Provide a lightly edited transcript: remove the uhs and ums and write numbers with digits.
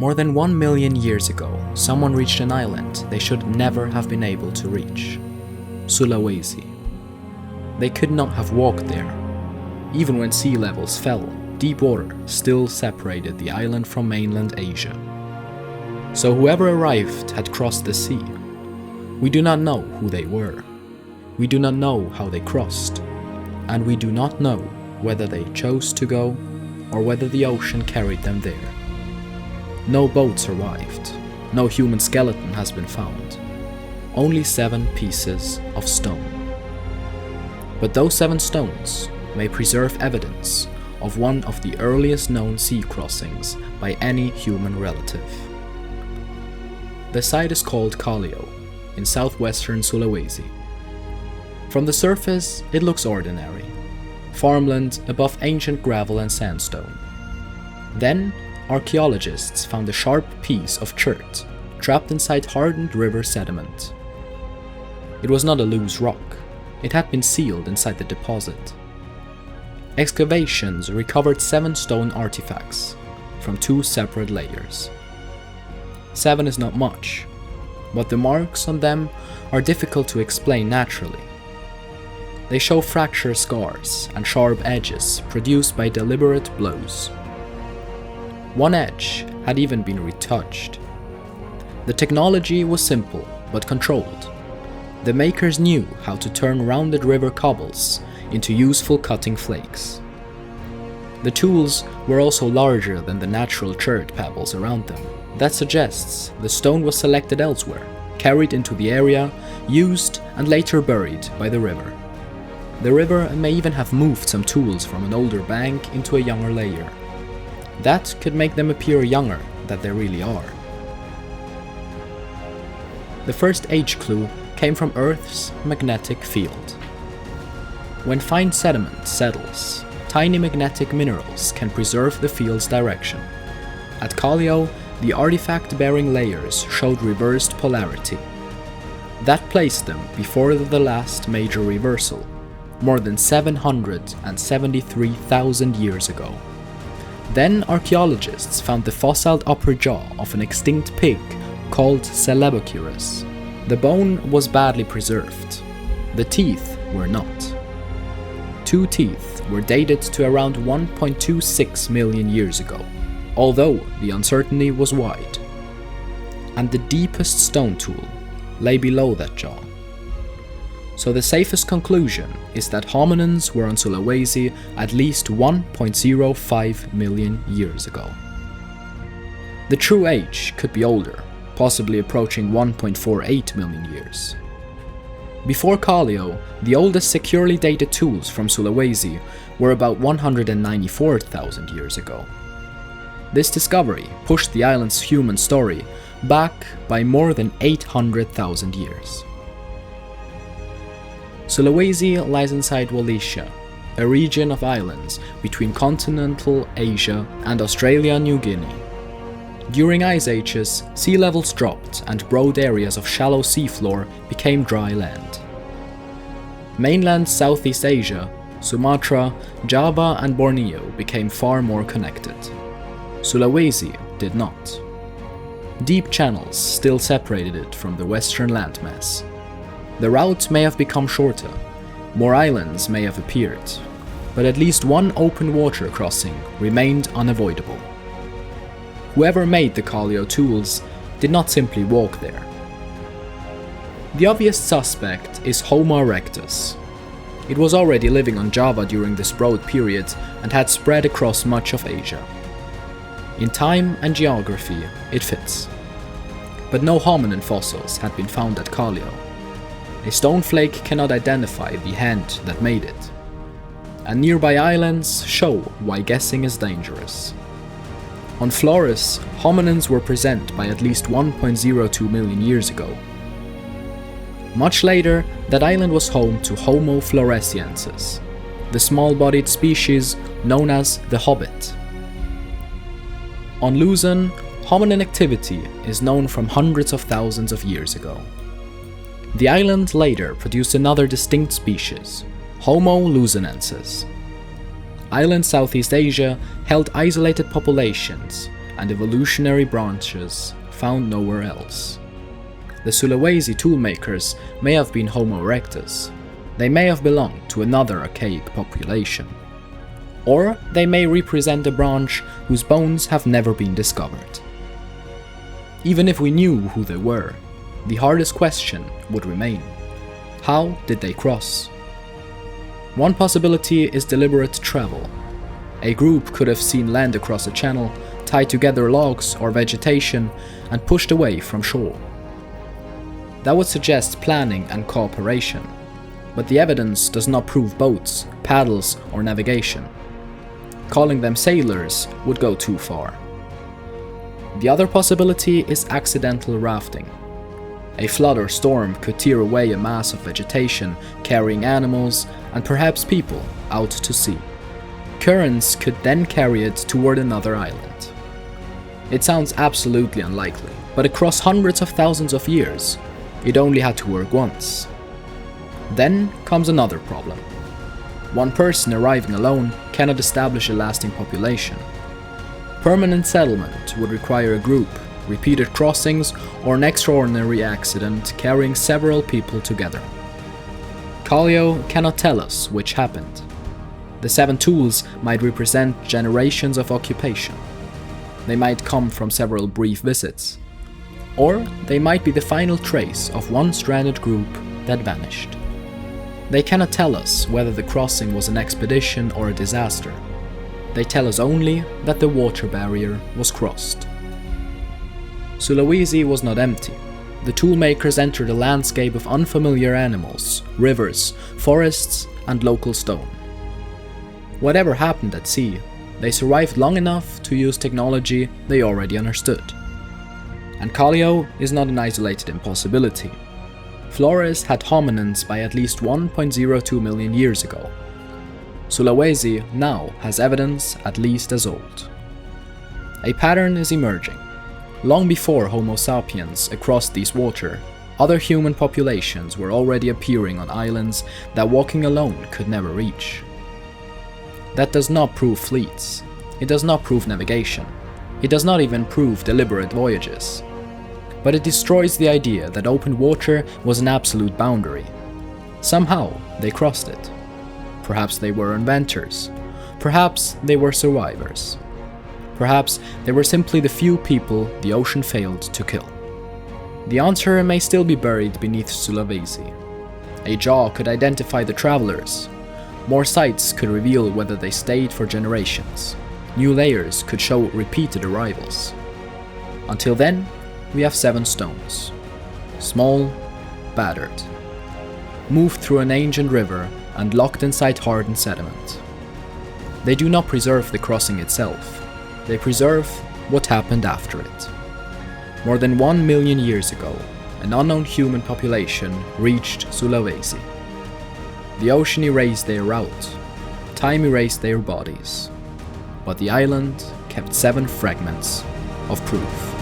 More than 1 million years ago, someone reached an island they should never have been able to reach. Sulawesi. They could not have walked there. Even when sea levels fell, deep water still separated the island from mainland Asia. So whoever arrived had crossed the sea. We do not know who they were. We do not know how they crossed. And we do not know whether they chose to go or whether the ocean carried them there. No boat survived. No human skeleton has been found. Only 7 pieces of stone. But those 7 stones may preserve evidence of one of the earliest known sea crossings by any human relative. The site is called Calio, in southwestern Sulawesi. From the surface, it looks ordinary. Farmland above ancient gravel and sandstone. Then, archaeologists found a sharp piece of chert trapped inside hardened river sediment. It was not a loose rock. It had been sealed inside the deposit. Excavations recovered 7 stone artifacts from 2 separate layers. 7 is not much, but the marks on them are difficult to explain naturally. They show fracture scars and sharp edges produced by deliberate blows. One edge had even been retouched. The technology was simple but controlled. The makers knew how to turn rounded river cobbles into useful cutting flakes. The tools were also larger than the natural chert pebbles around them. That suggests the stone was selected elsewhere, carried into the area, used and later buried by the river. The river may even have moved some tools from an older bank into a younger layer. That could make them appear younger than they really are. The first age clue came from Earth's magnetic field. When fine sediment settles, tiny magnetic minerals can preserve the field's direction. At Calio, the artifact-bearing layers showed reversed polarity. That placed them before the last major reversal, more than 773,000 years ago. Then archaeologists found the fossilized upper jaw of an extinct pig called Celebochirus. The bone was badly preserved. The teeth were not. 2 teeth were dated to around 1.26 million years ago, although the uncertainty was wide. And the deepest stone tool lay below that jaw. So the safest conclusion is that hominins were on Sulawesi at least 1.05 million years ago. The true age could be older, possibly approaching 1.48 million years. Before Calio, the oldest securely dated tools from Sulawesi were about 194,000 years ago. This discovery pushed the island's human story back by more than 800,000 years. Sulawesi lies inside Wallacea, a region of islands between continental Asia and Australia-New Guinea. During ice ages, sea levels dropped and broad areas of shallow seafloor became dry land. Mainland Southeast Asia, Sumatra, Java and Borneo became far more connected. Sulawesi did not. Deep channels still separated it from the western landmass. The route may have become shorter, more islands may have appeared, but at least one open water crossing remained unavoidable. Whoever made the Calio tools did not simply walk there. The obvious suspect is Homo erectus. It was already living on Java during this broad period and had spread across much of Asia. In time and geography, it fits. But no hominin fossils had been found at Calio. A stone flake cannot identify the hand that made it. And nearby islands show why guessing is dangerous. On Flores, hominins were present by at least 1.02 million years ago. Much later, that island was home to Homo floresiensis, the small-bodied species known as the hobbit. On Luzon, hominin activity is known from hundreds of thousands of years ago. The island later produced another distinct species, Homo luzonensis. Island Southeast Asia held isolated populations, and evolutionary branches found nowhere else. The Sulawesi toolmakers may have been Homo erectus. They may have belonged to another archaic population. Or they may represent a branch whose bones have never been discovered. Even if we knew who they were, the hardest question would remain: how did they cross? One possibility is deliberate travel. A group could have seen land across a channel, tied together logs or vegetation, and pushed away from shore. That would suggest planning and cooperation, but the evidence does not prove boats, paddles, or navigation. Calling them sailors would go too far. The other possibility is accidental rafting. A flood or storm could tear away a mass of vegetation, carrying animals and perhaps people out to sea. Currents could then carry it toward another island. It sounds absolutely unlikely, but across hundreds of thousands of years, it only had to work once. Then comes another problem. One person arriving alone cannot establish a lasting population. Permanent settlement would require a group, repeated crossings, or an extraordinary accident carrying several people together. Calio cannot tell us which happened. The 7 tools might represent generations of occupation. They might come from several brief visits. Or they might be the final trace of one stranded group that vanished. They cannot tell us whether the crossing was an expedition or a disaster. They tell us only that the water barrier was crossed. Sulawesi was not empty. The toolmakers entered a landscape of unfamiliar animals, rivers, forests, and local stone. Whatever happened at sea, they survived long enough to use technology they already understood. And Calio is not an isolated impossibility. Flores had hominins by at least 1.02 million years ago. Sulawesi now has evidence at least as old. A pattern is emerging. Long before Homo sapiens crossed these waters, other human populations were already appearing on islands that walking alone could never reach. That does not prove fleets. It does not prove navigation. It does not even prove deliberate voyages. But it destroys the idea that open water was an absolute boundary. Somehow they crossed it. Perhaps they were inventors. Perhaps they were survivors. Perhaps they were simply the few people the ocean failed to kill. The answer may still be buried beneath Sulawesi. A jaw could identify the travelers. More sites could reveal whether they stayed for generations. New layers could show repeated arrivals. Until then, we have 7 stones. Small, battered. Moved through an ancient river and locked inside hardened sediment. They do not preserve the crossing itself. They preserve what happened after it. More than 1 million years ago, an unknown human population reached Sulawesi. The ocean erased their route. Time erased their bodies. But the island kept 7 fragments of proof.